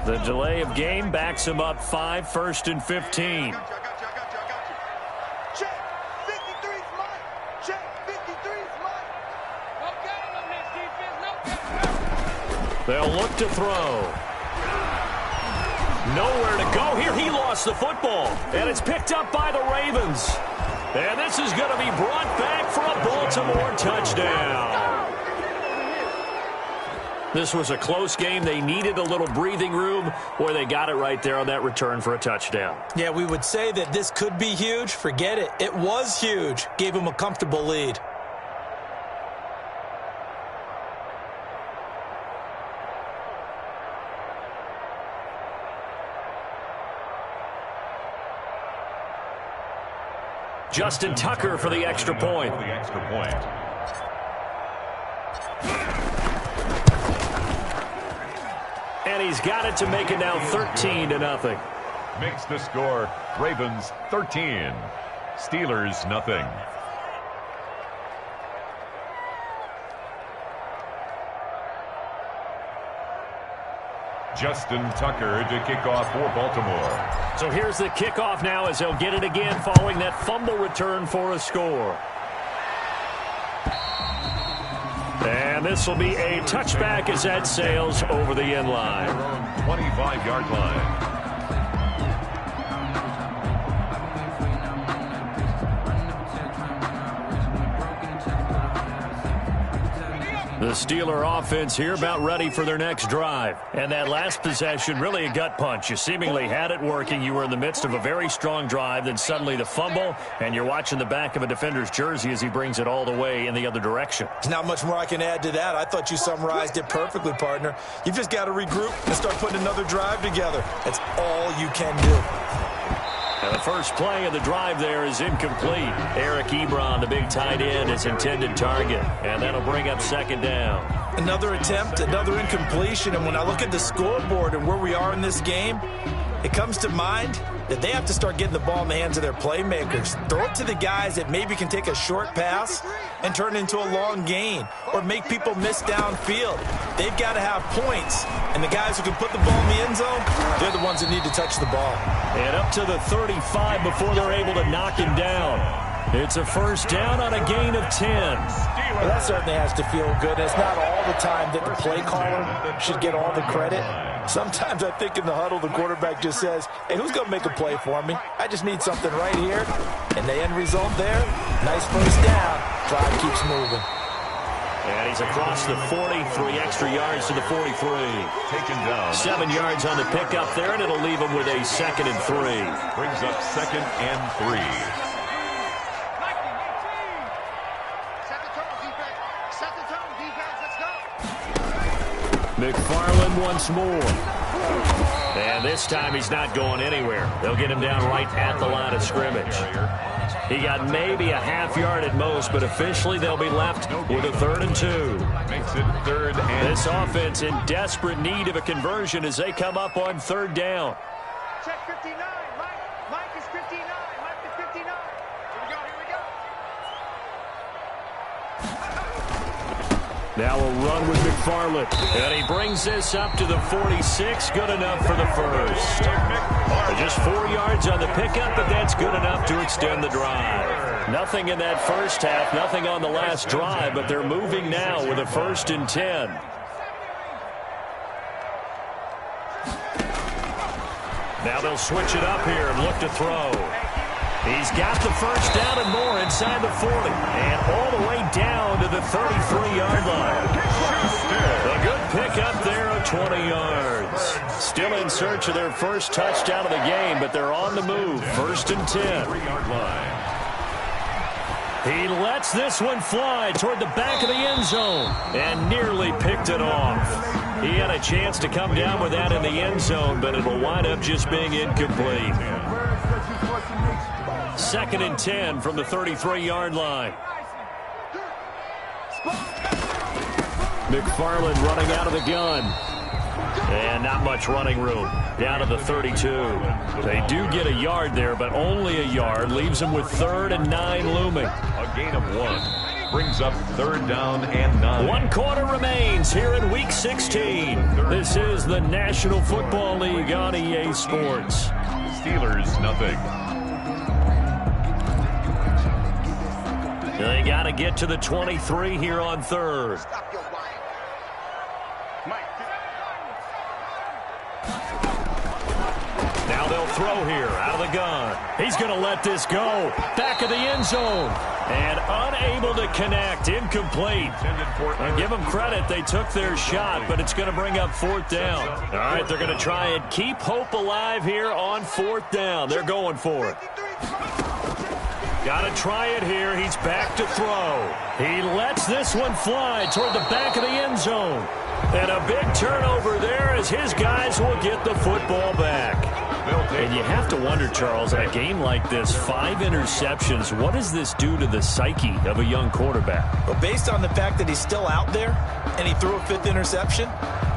[SPEAKER 8] The delay of game backs him up 5, 1st and 15. They'll look to throw. Nowhere to go here. He lost the football. And it's picked up by the Ravens. And this is going to be brought back for a Baltimore touchdown. This was a close game. They needed a little breathing room. Boy, they got it right there on that return for a touchdown.
[SPEAKER 10] Yeah, we would say that this could be huge. Forget it. It was huge. Gave them a comfortable lead.
[SPEAKER 8] Justin Tucker for the extra point. And he's got it to make it now 13-0.
[SPEAKER 9] Makes the score Ravens 13, Steelers nothing. Justin Tucker to kick off for Baltimore.
[SPEAKER 8] So here's the kickoff now as they'll get it again following that fumble return for a score. And this will be a touchback as that sails over the end line.
[SPEAKER 9] 25-yard line.
[SPEAKER 8] The Steeler offense here about ready for their next drive. And that last possession, really a gut punch. You seemingly had it working. You were in the midst of a very strong drive. Then suddenly the fumble, and you're watching the back of a defender's jersey as he brings it all the way in the other direction.
[SPEAKER 10] There's not much more I can add to that. I thought you summarized it perfectly, partner. You've just got to regroup and start putting another drive together. That's all you can do.
[SPEAKER 8] And the first play of the drive there is incomplete. Eric Ebron, the big tight end, is intended target. And that'll bring up second down.
[SPEAKER 10] Another attempt, another incompletion. And when I look at the scoreboard and where we are in this game, it comes to mind that they have to start getting the ball in the hands of their playmakers. Throw it to the guys that maybe can take a short pass and turn it into a long gain or make people miss downfield. They've got to have points. And the guys who can put the ball in the end zone, they're the ones that need to touch the ball.
[SPEAKER 8] And up to the 35 before they're able to knock him down. It's a first down on a gain of 10.
[SPEAKER 10] Well, that certainly has to feel good. It's not all the time that the play caller should get all the credit. Sometimes I think in the huddle, the quarterback just says, hey, who's going to make a play for me? I just need something right here. And the end result there, nice first down. Drive keeps moving.
[SPEAKER 8] And he's across the 40, 3 extra yards to the 43.
[SPEAKER 9] Taken down.
[SPEAKER 8] 7 yards on the pickup there, and it'll leave him with a 2nd and 3.
[SPEAKER 9] Brings up 2nd and 3.
[SPEAKER 8] McFarland once more. And this time he's not going anywhere. They'll get him down right at the line of scrimmage. He got maybe a half yard at most, but officially they'll be left with a 3rd and 2.
[SPEAKER 9] Makes it 3rd and
[SPEAKER 8] This offense in desperate need of a conversion as they come up on 3rd down.
[SPEAKER 11] Check 59. Mike is 59. Mike is 59. Here we go.
[SPEAKER 8] Now a run with McFarland. And he brings this up to the 46. Good enough for the first. Just 4 yards on the pickup, but that's good enough to extend the drive. Nothing in that first half, nothing on the last drive, but they're moving now with a 1st and 10. Now they'll switch it up here and look to throw. He's got the first down and more inside the 40. And all the way down to the 33-yard line. A good pickup there of 20 yards. Still in search of their first touchdown of the game, but they're on the move. 1st and 10.
[SPEAKER 9] 3-yard line.
[SPEAKER 8] He lets this one fly toward the back of the end zone and nearly picked it off. He had a chance to come down with that in the end zone, but it'll wind up just being incomplete. 2nd and 10 from the 33-yard line. McFarland running out of the gun. And not much running room. Down to the 32. They do get a yard there, but only a yard. Leaves them with 3rd and 9 looming.
[SPEAKER 9] A gain of 1. Brings up 3rd down and 9.
[SPEAKER 8] 1 quarter remains here in Week 16. This is the National Football League on EA Sports.
[SPEAKER 9] Steelers, nothing.
[SPEAKER 8] They got to get to the 23 here on 3rd. Now they'll throw here out of the gun. He's going to let this go. Back of the end zone. And unable to connect. Incomplete. And give them credit. They took their shot, but it's going to bring up 4th down. All right, they're going to try and keep hope alive here on 4th down. They're going for it. Got to try it here. He's back to throw. He lets this one fly toward the back of the end zone. And a big turnover there as his guys will get the football back. And you have to wonder, Charles, in a game like this, 5 interceptions, what does this do to the psyche of a young quarterback?
[SPEAKER 10] Well, based on the fact that he's still out there and he threw a 5th interception,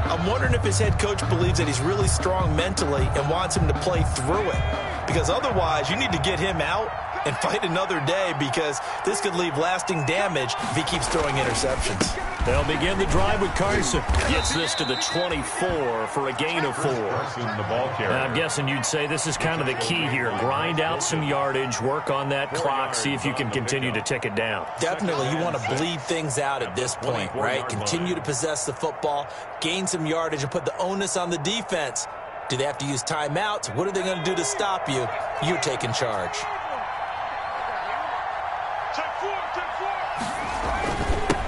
[SPEAKER 10] I'm wondering if his head coach believes that he's really strong mentally and wants him to play through it. Because otherwise, you need to get him out and fight another day, because this could leave lasting damage if he keeps throwing interceptions.
[SPEAKER 8] They'll begin the drive with Carson. Gets this to the 24 for a gain of 4.
[SPEAKER 9] The ball carrier.
[SPEAKER 8] I'm guessing you'd say this is kind of the key here. Grind out some yardage, work on that clock, see if you can continue to tick it down.
[SPEAKER 10] Definitely, you want to bleed things out at this point, right? Continue to possess the football, gain some yardage, and put the onus on the defense. Do they have to use timeouts? What are they going to do to stop you? You're taking charge.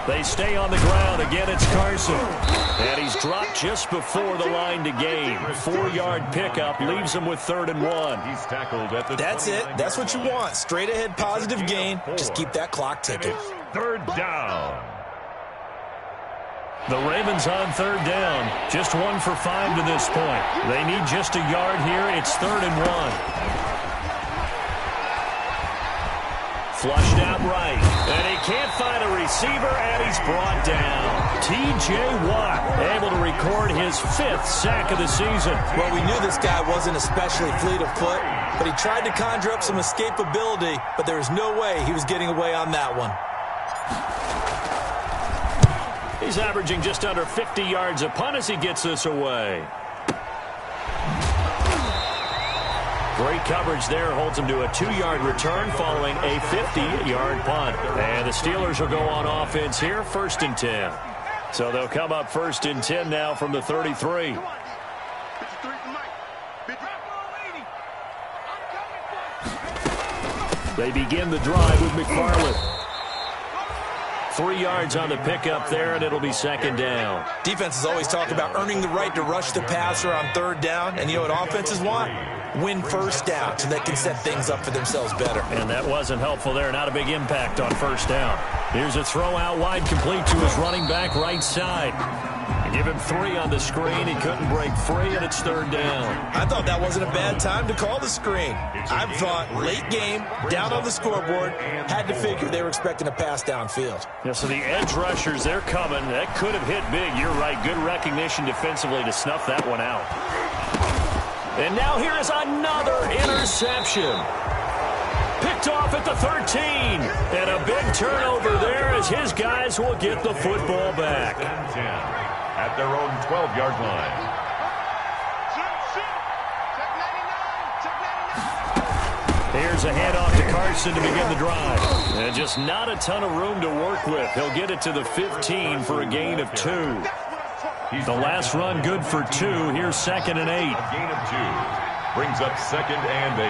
[SPEAKER 8] They stay on the ground. Again, it's Carson. And he's dropped just before the line to gain. 4-yard pickup leaves him with 3rd and 1.
[SPEAKER 9] He's tackled at the
[SPEAKER 10] That's it. That's what you want. Straight ahead positive gain. Just keep that clock ticking.
[SPEAKER 9] 3rd down.
[SPEAKER 8] The Ravens on 3rd down. Just 1 for 5 to this point. They need just a yard here. It's 3rd and 1. Flushed out right. And he can't find a receiver, and he's brought down. T.J. Watt able to record his 5th sack of the season.
[SPEAKER 10] Well, we knew this guy wasn't especially fleet of foot, but he tried to conjure up some escapability, but there was no way he was getting away on that one.
[SPEAKER 8] He's averaging just under 50 yards a punt as he gets this away. Great coverage there, holds him to a 2-yard return following a 50-yard punt. And the Steelers will go on offense here, 1st and 10. So they'll come up 1st and 10 now from the 33. They begin the drive with McFarland. 3 yards on the pickup there, and it'll be 2nd down.
[SPEAKER 10] Defenses always talk about earning the right to rush the passer on 3rd down, and you know what offenses want? Win 1st down so they can set things up for themselves better.
[SPEAKER 8] And that wasn't helpful there. Not a big impact on 1st down. Here's a throw out wide, complete to his running back right side. Give him 3 on the screen. He couldn't break free, and it's 3rd down.
[SPEAKER 10] I thought that wasn't a bad time to call the screen. I thought late game, down on the scoreboard, had to figure they were expecting a pass downfield.
[SPEAKER 8] Yeah, so the edge rushers, they're coming. That could have hit big. You're right. Good recognition defensively to snuff that one out. And now here is another interception. Picked off at the 13. And a big turnover there as his guys will get the football back.
[SPEAKER 9] At their own 12-yard line.
[SPEAKER 8] Here's a handoff to Carson to begin the drive. And just not a ton of room to work with. He'll get it to the 15 for a gain of 2. The last run good for 2. Here's 2nd and 8.
[SPEAKER 9] A gain of 2. Brings up 2nd and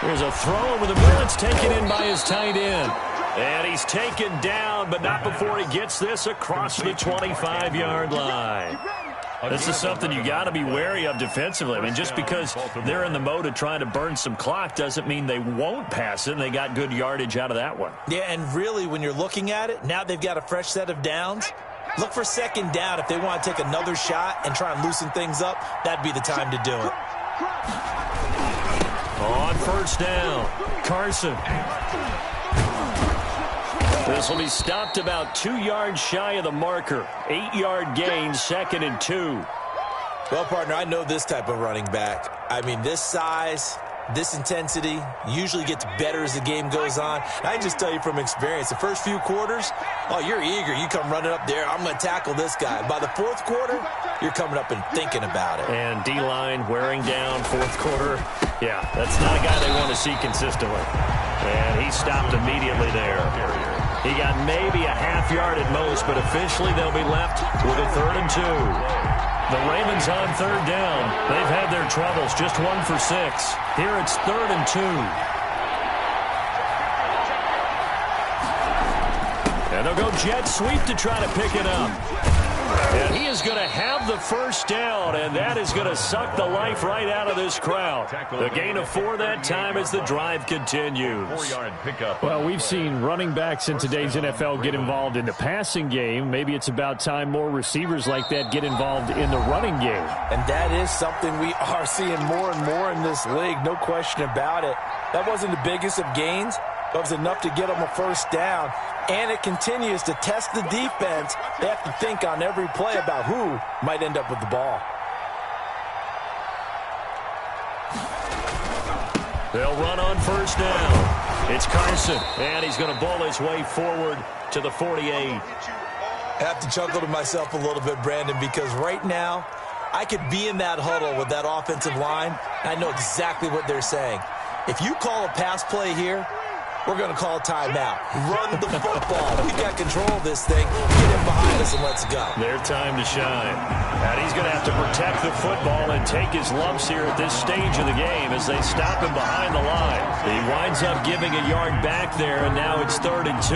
[SPEAKER 9] 8.
[SPEAKER 8] Here's a throw over the middle. It's taken in by his tight end. And he's taken down, but not before he gets this across the 25-yard line. This is something you got to be wary of defensively. I mean, just because they're in the mode of trying to burn some clock doesn't mean they won't pass it, and they got good yardage out of that one.
[SPEAKER 10] Yeah, and really, when you're looking at it, now they've got a fresh set of downs. Look for 2nd down if they want to take another shot and try and loosen things up. That'd be the time to do it.
[SPEAKER 8] On 1st down, Carson. This will be stopped about 2 yards shy of the marker. 8-yard gain, 2nd and 2.
[SPEAKER 10] Well, partner, I know this type of running back. I mean, this size, this intensity usually gets better as the game goes on. I can just tell you from experience, the first few quarters, oh, you're eager. You come running up there, I'm going to tackle this guy. By the 4th quarter, you're coming up and thinking about it.
[SPEAKER 8] And D-line wearing down 4th quarter. Yeah, that's not a guy they want to see consistently. And he stopped immediately there. He got maybe a half-yard at most, but officially they'll be left with a 3rd and 2. The Ravens on 3rd down. They've had their troubles, just 1 for 6. Here it's 3rd and 2. And they'll go jet sweep to try to pick it up. And he is going to have the 1st down, and that is going to suck the life right out of this crowd. The gain of 4 that time as the drive continues.
[SPEAKER 9] 4-yard pickup.
[SPEAKER 12] Well, we've seen running backs in today's NFL get involved in the passing game. Maybe it's about time more receivers like that get involved in the running game.
[SPEAKER 10] And that is something we are seeing more and more in this league, no question about it. That wasn't the biggest of gains, but it was enough to get them a 1st down. And it continues to test the defense. They have to think on every play about who might end up with the ball.
[SPEAKER 8] They'll run on 1st down. It's Carson, and he's going to bowl his way forward to the 48.
[SPEAKER 10] I have to chuckle to myself a little bit, Brandon, because right now I could be in that huddle with that offensive line. I know exactly what they're saying. If you call a pass play here, we're going to call timeout. Run the football. We've got control of this thing. Get him behind us and let's go.
[SPEAKER 8] Their time to shine. And he's going to have to protect the football and take his lumps here at this stage of the game as they stop him behind the line. He winds up giving a yard back there, and now it's 3rd and 2.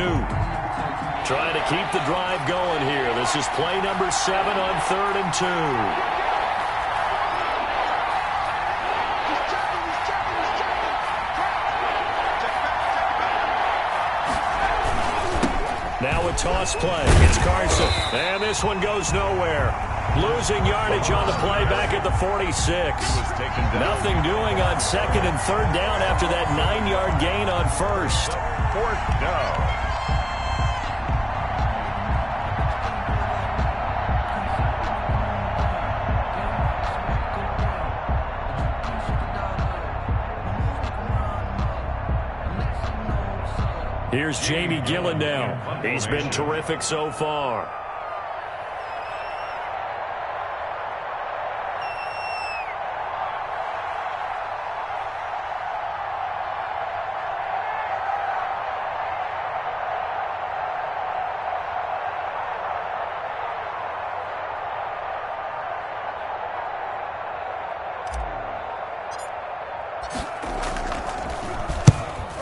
[SPEAKER 8] Trying to keep the drive going here. This is play number 7 on 3rd and 2. Now a toss play. It's Carson. And this one goes nowhere. Losing yardage on the play back at the 46. Nothing doing on 2nd and 3rd down after that 9-yard gain on 1st.
[SPEAKER 9] 4th down.
[SPEAKER 8] Here's Jamie Gillen now. He's been terrific so far.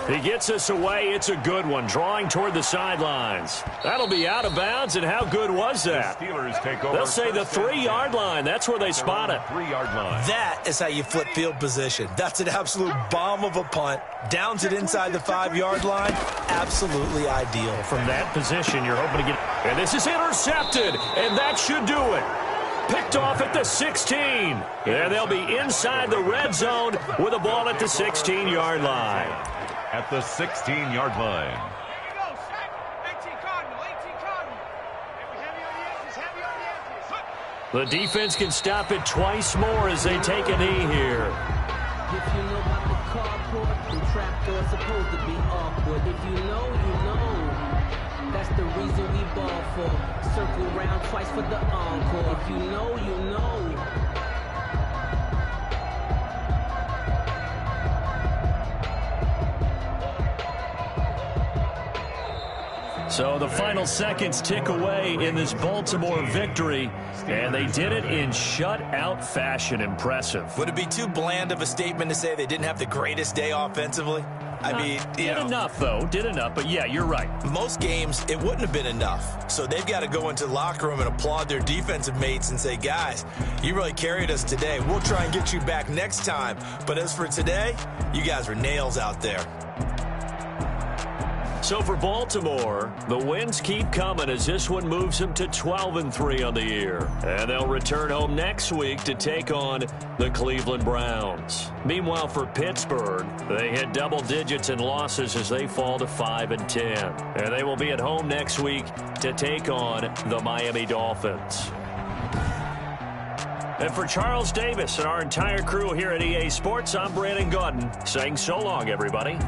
[SPEAKER 8] He gets us away. It's a good one, drawing toward the sidelines. That'll be out of bounds, and how good was that?
[SPEAKER 9] The Steelers take over.
[SPEAKER 8] They'll say the 3-yard line. That's where they spot it.
[SPEAKER 9] 3-yard line.
[SPEAKER 10] That is how you flip field position. That's an absolute bomb of a punt. Downs it inside the 5-yard line. Absolutely ideal.
[SPEAKER 8] From that position, you're hoping to get... And this is intercepted, and that should do it. Picked off at the 16. And they'll be inside the red zone with a ball at the 16-yard line.
[SPEAKER 9] At the 16-yard line.
[SPEAKER 8] The defense can stop it twice more as they take a knee here.
[SPEAKER 13] If you know about the carport, the trapdoor's supposed to be awkward. If you know, you know. That's the reason we ball for. Circle round twice for the encore. If you know, you know.
[SPEAKER 8] So the final seconds tick away in this Baltimore victory, and they did it in shutout fashion. Impressive.
[SPEAKER 10] Would it be too bland of a statement to say they didn't have the greatest day offensively? I mean,
[SPEAKER 8] did enough, though. Did enough, but yeah, you're right.
[SPEAKER 10] Most games, it wouldn't have been enough. So they've got to go into the locker room and applaud their defensive mates and say, guys, you really carried us today. We'll try and get you back next time. But as for today, you guys were nails out there.
[SPEAKER 8] So for Baltimore, the wins keep coming as this one moves them to 12-3 on the year. And they'll return home next week to take on the Cleveland Browns. Meanwhile, for Pittsburgh, they hit double digits in losses as they fall to 5-10. And they will be at home next week to take on the Miami Dolphins. And for Charles Davis and our entire crew here at EA Sports, I'm Brandon Gaudin saying so long, everybody.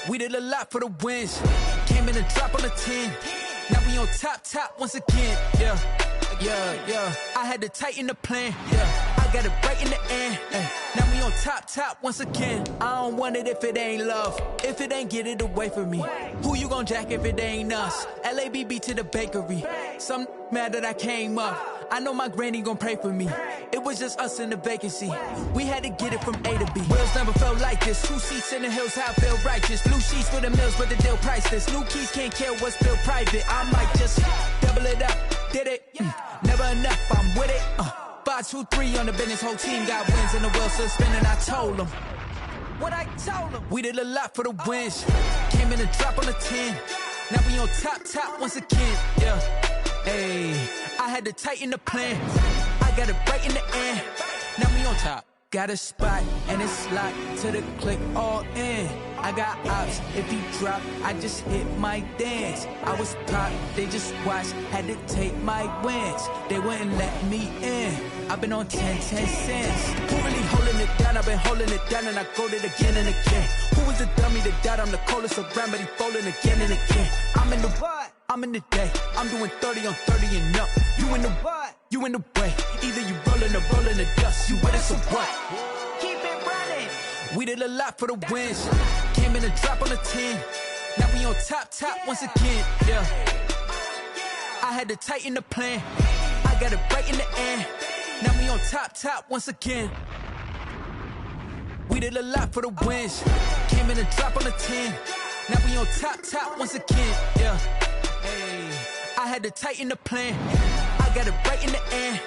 [SPEAKER 4] We did a lot for the wins. Came in a drop on the 10. Now we on top once again. Yeah. I had to tighten the plan. Yeah. I got it right in the end. Now we on top once again. I don't want it if it ain't love. If it ain't, get it away from me. Who you gon' jack if it ain't us? LABB to the bakery. Some mad that I came up. I know my granny gon' pray for me. It was just us in the vacancy. We had to get it from A to B. Wheels never felt like this. 2 seats in the hills, how I feel righteous. Blue sheets for the mills, but the deal priceless. New keys can't care what's still private. I might just double it up. Did it? Never enough, I'm with it. 5, 2, 3 on the business. Whole team got wins and the wheels still spinning. I told them what I told them. We did a lot for the wins. Came in a drop on the 10. Now we on top once again. Yeah. Hey, I had to tighten the plan. I got it right in the end. Now we on top. Got a spot and it's locked to the click all in. I got ops, if he drop, I just hit my dance. I was pop, they just watched, had to take my wins. They wouldn't let me in. I've been on 10 cents. Who really holding it down? I've been holding it down and I go it again and again. Who was the dummy that died? I'm the coldest around, but he folding again and again. I'm in the what? I'm in the day. I'm doing 30 on 30 and up. You in the what? You in the way. Either you rolling or rolling the dust. You with us or what? Keep it running. We did a lot for the wins. Came in a drop on the 10. Now we on top once again. Yeah. I had to tighten the plan. I got it right in the end. Now we on top once again. We did a lot for the wins. Came in a drop on the 10. Now we on top once again. Yeah. Hey, I had to tighten the plan. I got it right in the end.